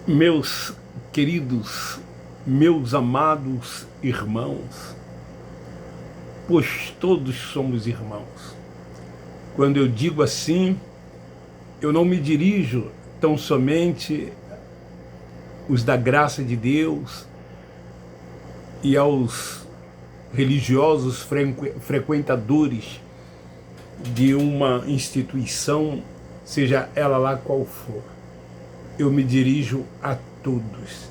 Meus queridos, meus amados irmãos, pois todos somos irmãos. Quando eu digo assim, eu não me dirijo tão somente os da graça de Deus e aos religiosos frequentadores de uma instituição, seja ela lá qual for. Eu me dirijo a todos,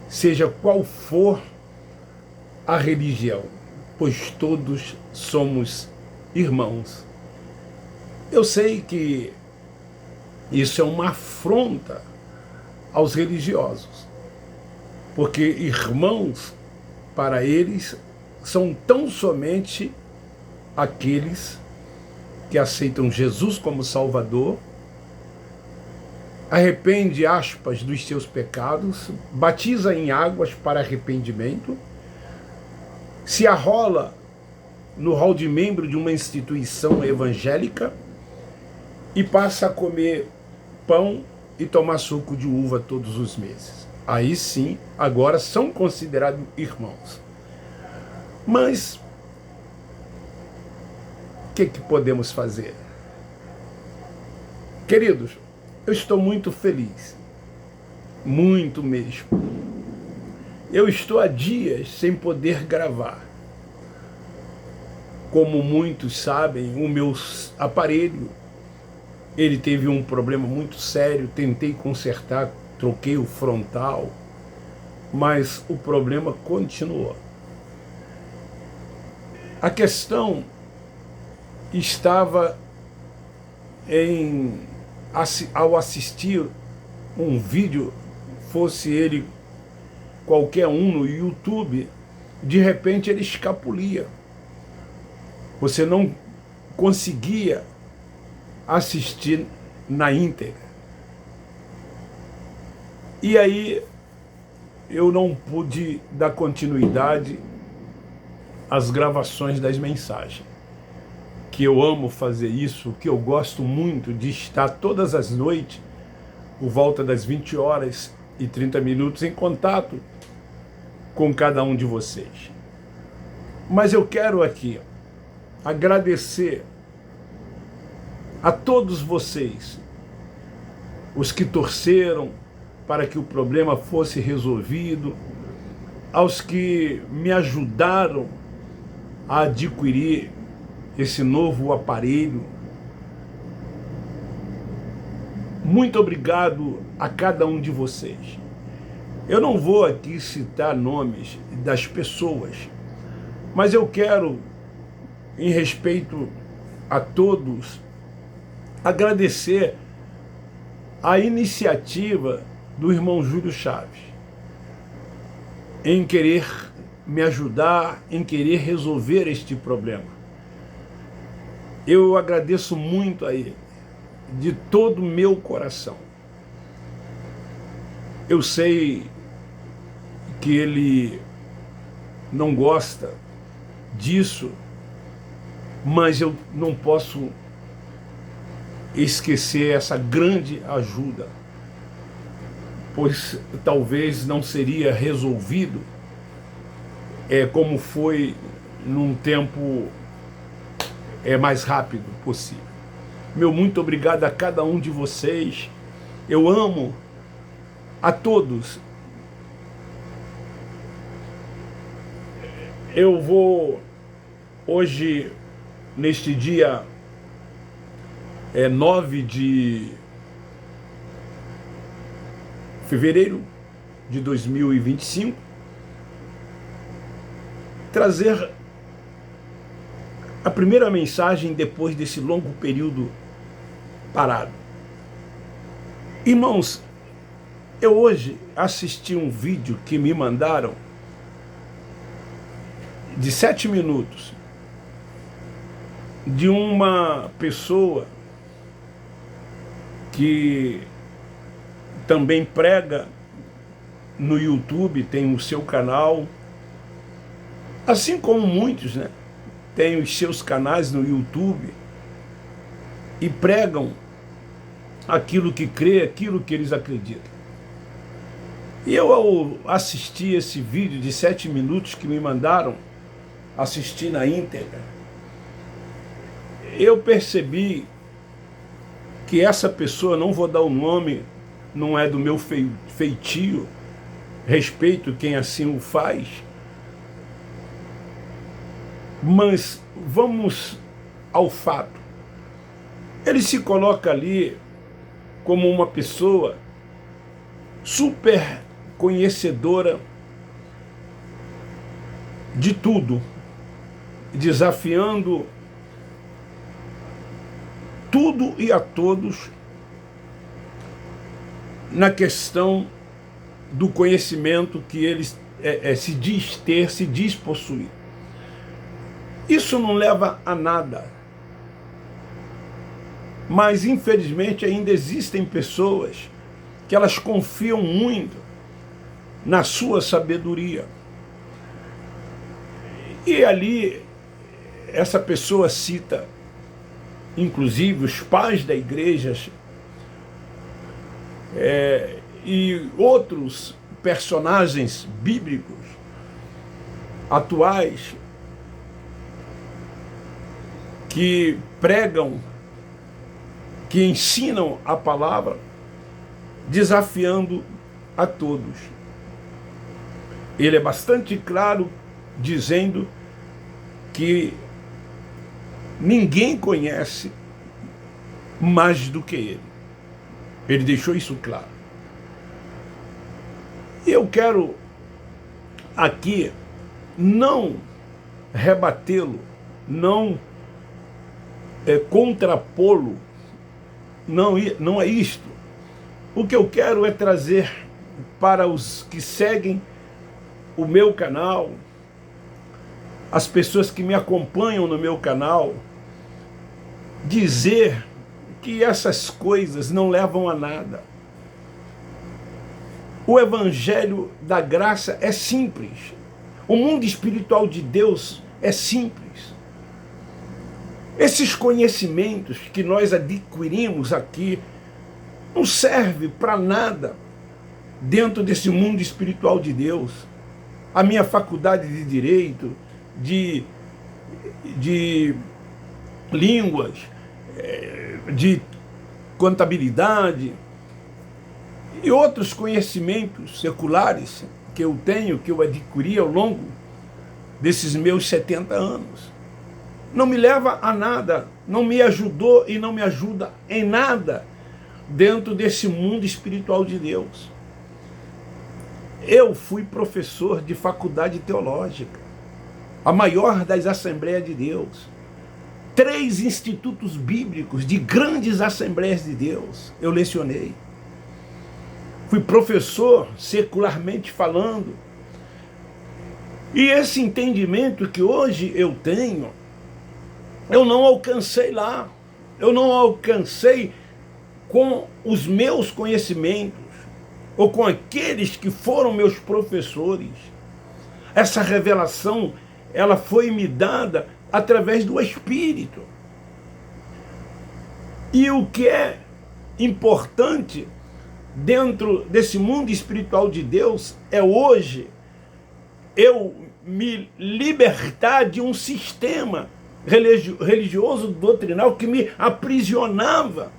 seja qual for a religião, pois todos somos irmãos. Eu sei que isso é uma afronta aos religiosos, porque irmãos, para eles, são tão somente aqueles que aceitam Jesus como Salvador, arrepende, aspas, dos seus pecados, batiza em águas para arrependimento, se arrola no hall de membro de uma instituição evangélica e passa a comer pão e tomar suco de uva todos os meses. Aí sim, agora são considerados irmãos. Mas o que podemos fazer? Queridos, eu estou muito feliz, muito mesmo. Eu estou há dias sem poder gravar. Como muitos sabem, o meu aparelho, ele teve um problema muito sério, tentei consertar, troquei o frontal, mas o problema continuou. A questão estava ao assistir um vídeo, fosse ele qualquer um no YouTube, de repente ele escapulia. Você não conseguia assistir na íntegra. E aí eu não pude dar continuidade às gravações das mensagens. Que eu amo fazer isso, que eu gosto muito de estar todas as noites, por volta das 20h30, em contato com cada um de vocês. Mas eu quero aqui agradecer a todos vocês, os que torceram para que o problema fosse resolvido, aos que me ajudaram a adquirir esse novo aparelho. Muito obrigado a cada um de vocês. Eu não vou aqui citar nomes das pessoas, mas eu quero, em respeito a todos, agradecer a iniciativa do irmão Júlio Chaves em querer me ajudar, em querer resolver este problema. Eu agradeço muito a ele, de todo o meu coração. Eu sei que ele não gosta disso, mas eu não posso esquecer essa grande ajuda, pois talvez não seria resolvido como foi num tempo mais rápido possível. Meu muito obrigado a cada um de vocês. Eu amo a todos. Eu vou hoje, neste dia 9 de fevereiro de 2025, trazer a primeira mensagem depois desse longo período parado. Irmãos, eu hoje assisti um vídeo que me mandaram de 7 minutos de uma pessoa que também prega no YouTube, tem o seu canal, assim como muitos, né? Tem os seus canais no YouTube e pregam aquilo que crê, aquilo que eles acreditam. E eu, ao assistir esse vídeo de 7 minutos que me mandaram assistir na íntegra, eu percebi que essa pessoa, não vou dar o nome, não é do meu feitio, respeito quem assim o faz, mas vamos ao fato. Ele se coloca ali como uma pessoa super conhecedora de tudo, desafiando tudo e a todos na questão do conhecimento que ele se diz ter, se diz possuir. Isso não leva a nada. Mas, infelizmente, ainda existem pessoas que elas confiam muito na sua sabedoria. E ali, essa pessoa cita, inclusive, os pais da igreja e outros personagens bíblicos atuais que pregam, que ensinam a palavra, desafiando a todos. Ele é bastante claro, dizendo que ninguém conhece mais do que ele. Ele deixou isso claro. E eu quero aqui não rebatê-lo, não contrapô-lo, não é isto. O que eu quero é trazer para os que seguem o meu canal, as pessoas que me acompanham no meu canal, dizer que essas coisas não levam a nada. O evangelho da graça é simples. O mundo espiritual de Deus é simples. Esses conhecimentos que nós adquirimos aqui não servem para nada dentro desse mundo espiritual de Deus. A minha faculdade de Direito, de línguas, de contabilidade e outros conhecimentos seculares que eu tenho, que eu adquiri ao longo desses meus 70 anos. Não me leva a nada, não me ajudou e não me ajuda em nada dentro desse mundo espiritual de Deus. Eu fui professor de faculdade teológica, a maior das Assembleias de Deus. 3 institutos bíblicos de grandes Assembleias de Deus eu lecionei. Fui professor, secularmente falando. E esse entendimento que hoje eu tenho, eu não alcancei lá. Eu não alcancei com os meus conhecimentos, ou com aqueles que foram meus professores. Essa revelação, ela foi me dada através do Espírito. E o que é importante dentro desse mundo espiritual de Deus é hoje eu me libertar de um sistema religioso doutrinal que me aprisionava.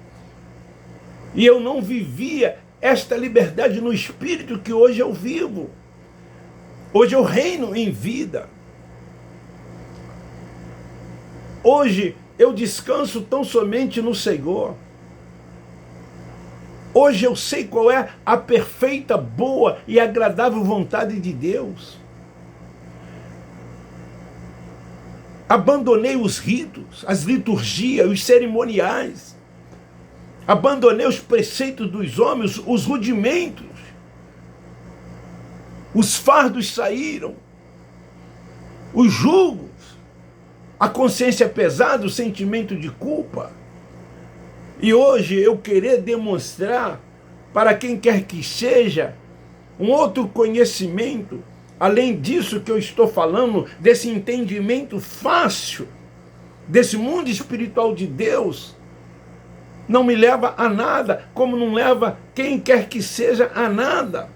E eu não vivia esta liberdade no Espírito que hoje eu vivo. Hoje eu reino em vida. Hoje eu descanso tão somente no Senhor. Hoje eu sei qual é a perfeita, boa e agradável vontade de Deus. Abandonei os ritos, as liturgias, os cerimoniais. Abandonei os preceitos dos homens, os rudimentos. Os fardos saíram. Os julgos. A consciência pesada, o sentimento de culpa. E hoje eu querer demonstrar para quem quer que seja um outro conhecimento, além disso que eu estou falando, desse entendimento fácil, desse mundo espiritual de Deus, não me leva a nada, como não leva quem quer que seja a nada.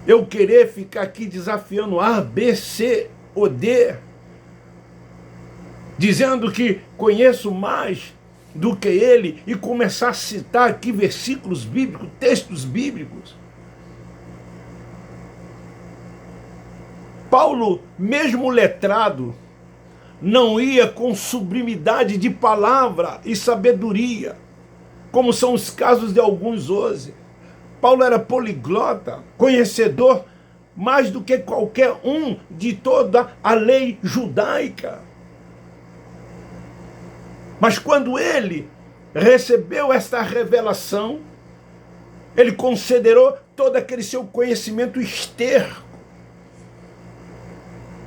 eu querer ficar aqui desafiando A, B, C ou D, dizendo que conheço mais do que ele e começar a citar aqui versículos bíblicos, textos bíblicos. Paulo, mesmo letrado, não ia com sublimidade de palavra e sabedoria, como são os casos de alguns hoje. Paulo era poliglota, conhecedor mais do que qualquer um de toda a lei judaica. Mas quando ele recebeu esta revelação, ele considerou todo aquele seu conhecimento esterco,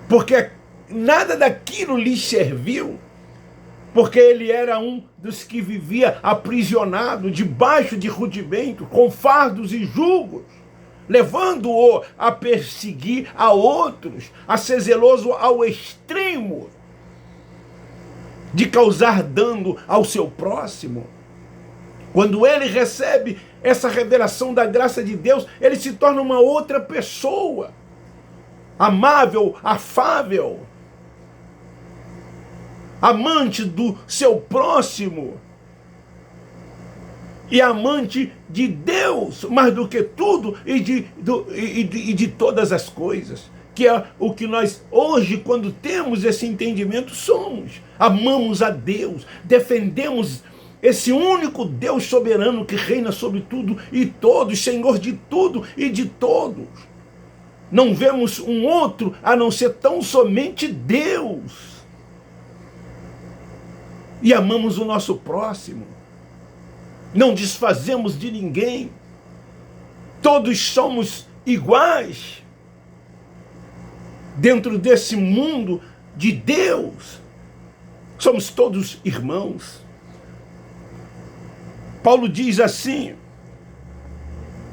porque nada daquilo lhe serviu, porque ele era um dos que vivia aprisionado, debaixo de rudimento, com fardos e julgos, levando-o a perseguir a outros, a ser zeloso ao extremo de causar dano ao seu próximo. Quando ele recebe essa revelação da graça de Deus, ele se torna uma outra pessoa, amável, afável, amante do seu próximo e amante de Deus, mais do que tudo e de todas as coisas, que é o que nós hoje, quando temos esse entendimento, somos. Amamos a Deus, defendemos esse único Deus soberano que reina sobre tudo e todos, Senhor de tudo e de todos. Não vemos um outro a não ser tão somente Deus. E amamos o nosso próximo. Não desfazemos de ninguém. Todos somos iguais dentro desse mundo de Deus. Somos todos irmãos. Paulo diz assim,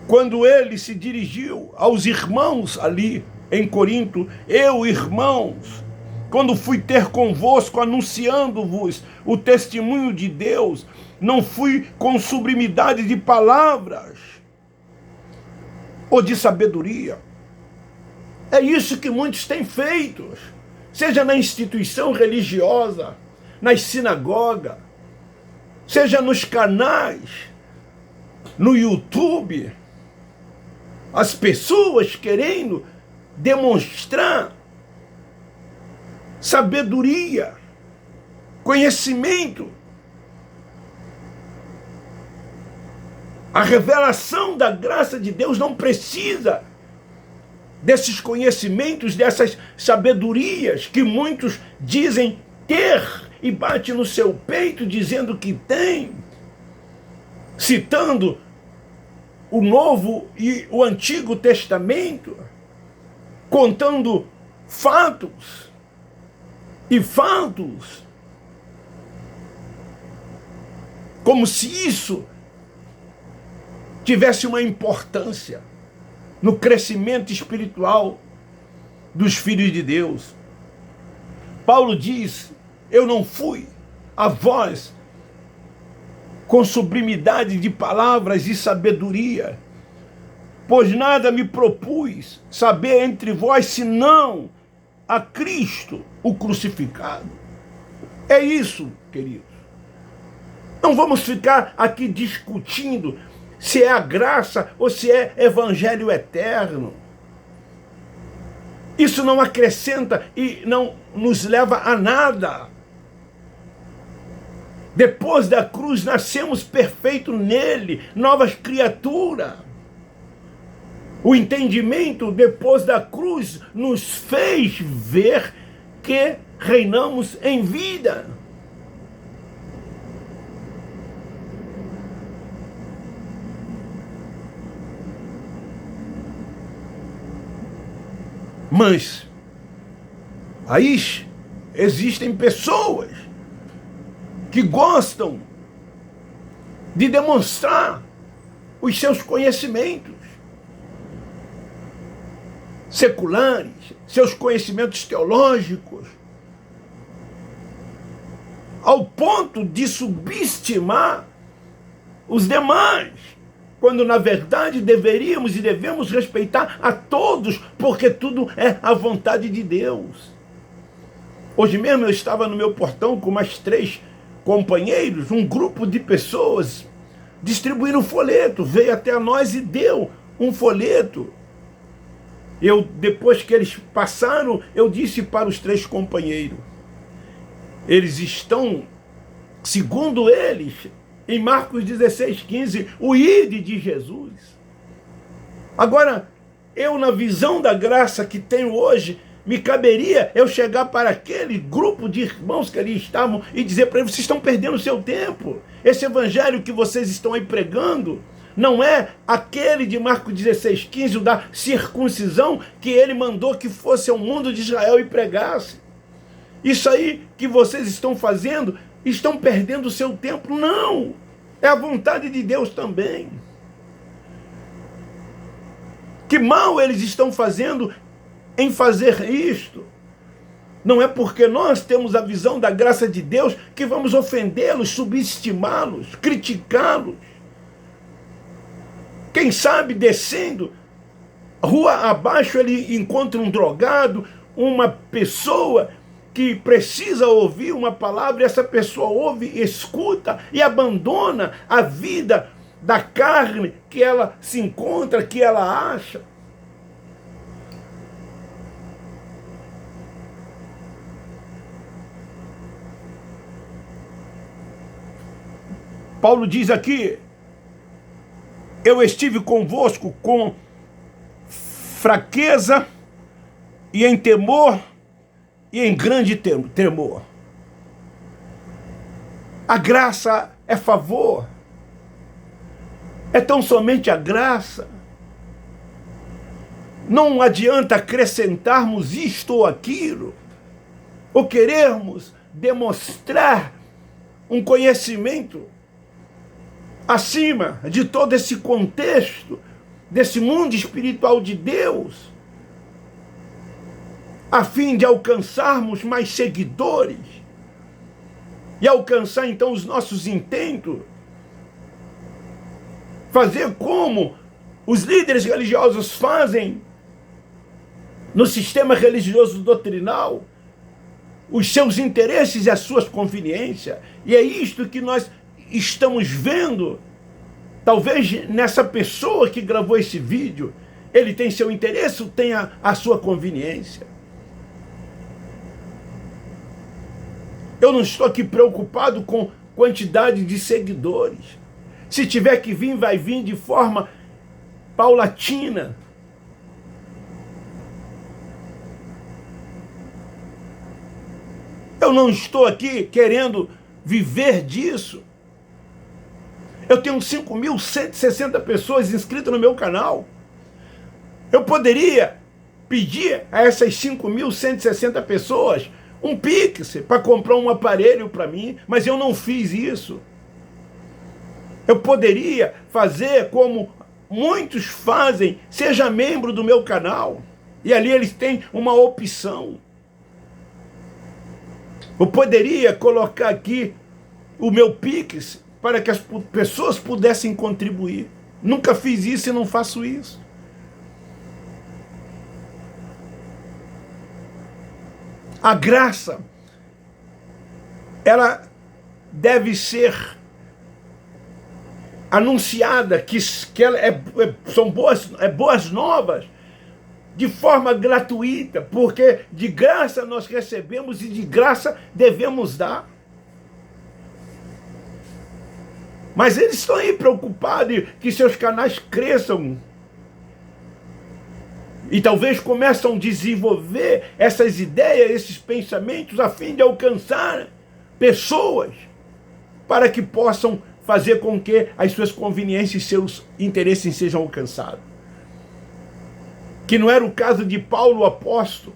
quando ele se dirigiu aos irmãos ali em Corinto: eu, irmãos, quando fui ter convosco anunciando-vos o testemunho de Deus, não fui com sublimidade de palavras ou de sabedoria. É isso que muitos têm feito, seja na instituição religiosa, nas sinagogas, seja nos canais, no YouTube, as pessoas querendo demonstrar sabedoria, conhecimento. A revelação da graça de Deus não precisa desses conhecimentos, dessas sabedorias que muitos dizem ter e bate no seu peito dizendo que tem, citando o Novo e o Antigo Testamento, contando fatos e fatos, como se isso tivesse uma importância no crescimento espiritual dos filhos de Deus. Paulo diz: eu não fui a vós com sublimidade de palavras e sabedoria, pois nada me propus saber entre vós senão a Cristo, o crucificado. É isso, queridos. Não vamos ficar aqui discutindo se é a graça ou se é evangelho eterno. Isso não acrescenta e não nos leva a nada. Depois da cruz, nascemos perfeitos nele, novas criaturas. O entendimento depois da cruz nos fez ver que reinamos em vida. Mas aí existem pessoas que gostam de demonstrar os seus conhecimentos seculares, seus conhecimentos teológicos, ao ponto de subestimar os demais, quando na verdade deveríamos e devemos respeitar a todos, porque tudo é a vontade de Deus. Hoje mesmo eu estava no meu portão com mais 3 companheiros, um grupo de pessoas distribuindo folheto, veio até nós e deu um folheto. Depois que eles passaram, eu disse para os 3 companheiros, eles estão, segundo eles, em Marcos 16:15, o ide de Jesus. Agora, eu na visão da graça que tenho hoje, me caberia eu chegar para aquele grupo de irmãos que ali estavam e dizer para eles: vocês estão perdendo o seu tempo. Esse evangelho que vocês estão aí pregando não é aquele de Marcos 16:15, o da circuncisão, que ele mandou que fosse ao mundo de Israel e pregasse. Isso aí que vocês estão fazendo, estão perdendo o seu tempo. Não! É a vontade de Deus também. Que mal eles estão fazendo em fazer isto? Não é porque nós temos a visão da graça de Deus que vamos ofendê-los, subestimá-los, criticá-los. Quem sabe descendo, rua abaixo, ele encontra um drogado, uma pessoa que precisa ouvir uma palavra, e essa pessoa ouve, escuta e abandona a vida da carne que ela se encontra, que ela acha. Paulo diz aqui: eu estive convosco com fraqueza e em temor e em grande tremor. A graça é favor. É tão somente a graça. Não adianta acrescentarmos isto ou aquilo, ou querermos demonstrar um conhecimento acima de todo esse contexto, desse mundo espiritual de Deus, a fim de alcançarmos mais seguidores e alcançar então os nossos intentos, fazer como os líderes religiosos fazem no sistema religioso doutrinal, os seus interesses e as suas conveniências. E é isto que nós estamos vendo, talvez nessa pessoa que gravou esse vídeo. Ele tem seu interesse, tem a sua conveniência. Eu não estou aqui preocupado com quantidade de seguidores. Se tiver que vir, vai vir de forma paulatina. Eu não estou aqui querendo viver disso. Eu tenho 5.160 pessoas inscritas no meu canal. Eu poderia pedir a essas 5.160 pessoas um Pix para comprar um aparelho para mim, mas eu não fiz isso. Eu poderia fazer como muitos fazem: seja membro do meu canal, e ali eles têm uma opção. Eu poderia colocar aqui o meu Pix para que as pessoas pudessem contribuir. Nunca fiz isso e não faço isso. A graça, ela deve ser anunciada, que ela são boas novas, de forma gratuita, porque de graça nós recebemos e de graça devemos dar. Mas eles estão aí preocupados que seus canais cresçam e talvez começam a desenvolver essas ideias, esses pensamentos, a fim de alcançar pessoas para que possam fazer com que as suas conveniências e seus interesses sejam alcançados. Que não era o caso de Paulo, o apóstolo,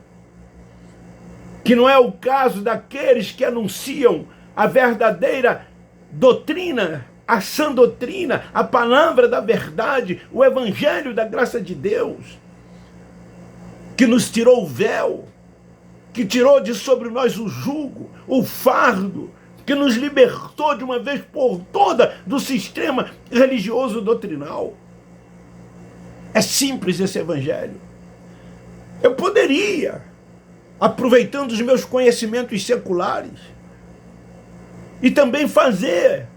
que não é o caso daqueles que anunciam a verdadeira doutrina, a sã doutrina, a palavra da verdade, o evangelho da graça de Deus, que nos tirou o véu, que tirou de sobre nós o jugo, o fardo, que nos libertou de uma vez por todas do sistema religioso doutrinal. É simples esse evangelho. Eu poderia, aproveitando os meus conhecimentos seculares, e também fazer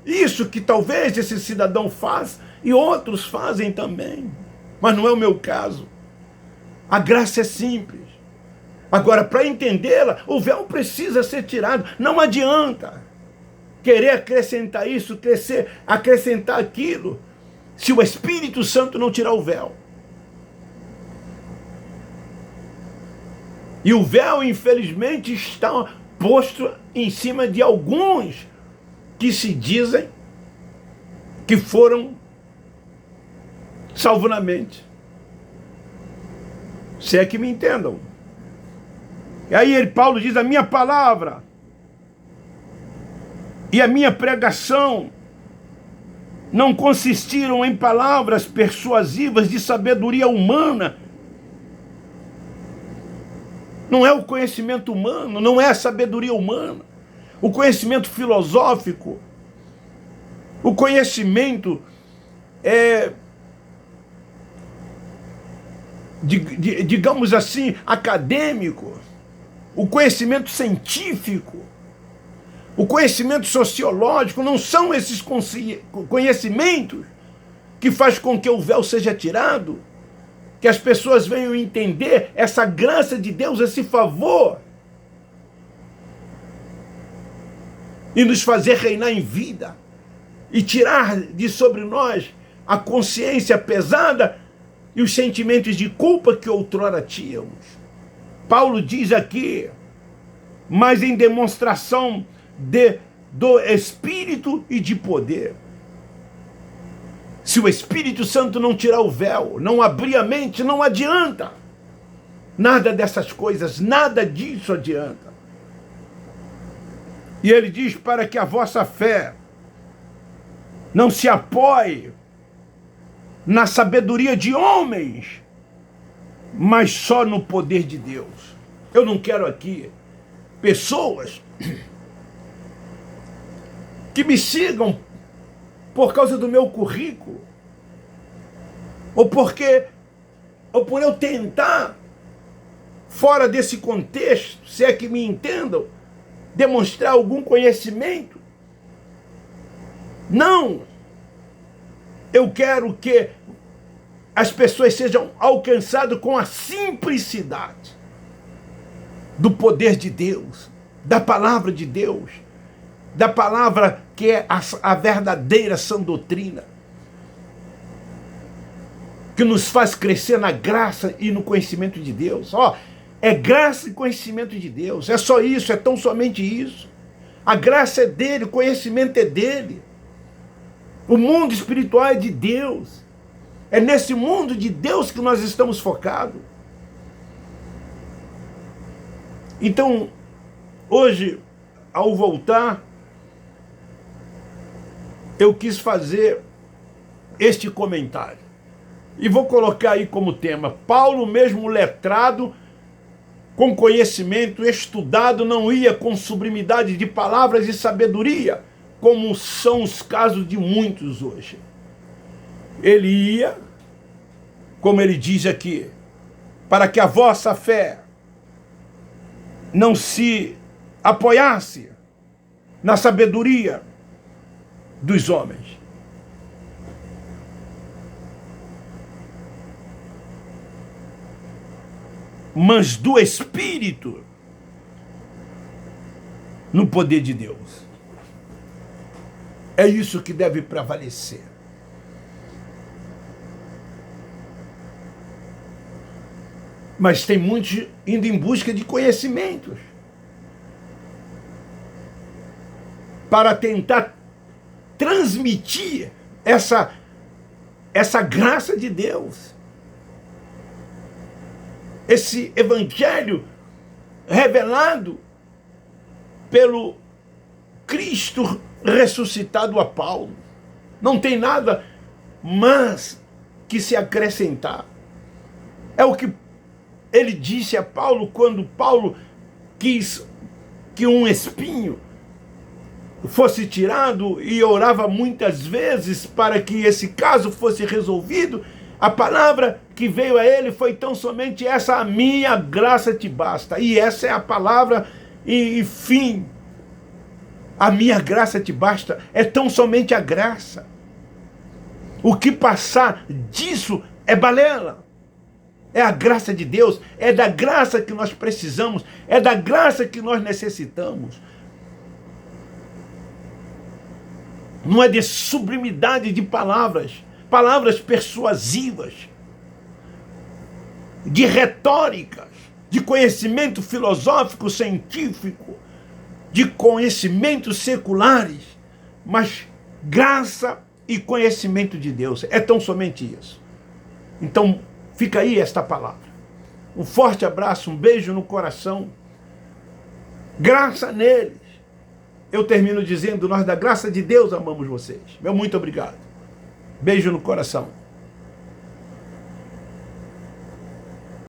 isso que talvez esse cidadão faz e outros fazem também. Mas não é o meu caso. A graça é simples. Agora, para entendê-la, o véu precisa ser tirado. Não adianta querer acrescentar isso, acrescentar aquilo, se o Espírito Santo não tirar o véu. E o véu, infelizmente, está posto em cima de alguns que se dizem que foram salvos na mente. Se é que me entendam. E aí Paulo diz, a minha palavra e a minha pregação não consistiram em palavras persuasivas de sabedoria humana. Não é o conhecimento humano, não é a sabedoria humana. O conhecimento filosófico, o conhecimento digamos assim, acadêmico, o conhecimento científico, o conhecimento sociológico, não são esses conhecimentos que faz com que o véu seja tirado, que as pessoas venham entender essa graça de Deus, esse favor, e nos fazer reinar em vida, e tirar de sobre nós a consciência pesada e os sentimentos de culpa que outrora tínhamos. Paulo diz aqui, mas em demonstração do Espírito e de poder. Se o Espírito Santo não tirar o véu, não abrir a mente, não adianta. Nada dessas coisas, nada disso adianta. E ele diz, para que a vossa fé não se apoie na sabedoria de homens, mas só no poder de Deus. Eu não quero aqui pessoas que me sigam por causa do meu currículo, ou por eu tentar, fora desse contexto, se é que me entendam, demonstrar algum conhecimento. Não! Eu quero que as pessoas sejam alcançadas com a simplicidade do poder de Deus, da palavra de Deus, da palavra que é a verdadeira sã doutrina, que nos faz crescer na graça e no conhecimento de Deus. É graça e conhecimento de Deus, é só isso, é tão somente isso. A graça é dele, o conhecimento é dele. O mundo espiritual é de Deus. É nesse mundo de Deus que nós estamos focados. Então, hoje, ao voltar, eu quis fazer este comentário. E vou colocar aí como tema, Paulo, mesmo letrado, com conhecimento, estudado, não ia com sublimidade de palavras e sabedoria, como são os casos de muitos hoje. Ele ia, como ele diz aqui, para que a vossa fé não se apoiasse na sabedoria dos homens. Mas do Espírito no poder de Deus. É isso que deve prevalecer. Mas tem muitos indo em busca de conhecimentos para tentar transmitir essa graça de Deus, esse evangelho revelado pelo Cristo ressuscitado a Paulo. Não tem nada mais que se acrescentar. É o que ele disse a Paulo quando Paulo quis que um espinho fosse tirado, e orava muitas vezes para que esse caso fosse resolvido, a palavra que veio a ele foi tão somente essa: a minha graça te basta. E essa é a palavra, e fim. A minha graça te basta, é tão somente a graça. O que passar disso é balela. É a graça de Deus, é da graça que nós precisamos, é da graça que nós necessitamos. Não é de sublimidade de palavras, palavras persuasivas, de retóricas, de conhecimento filosófico, científico, de conhecimentos seculares, mas graça e conhecimento de Deus. É tão somente isso. Então, fica aí esta palavra. Um forte abraço, um beijo no coração. Graça neles. Eu termino dizendo: nós da graça de Deus amamos vocês. Meu muito obrigado. Beijo no coração.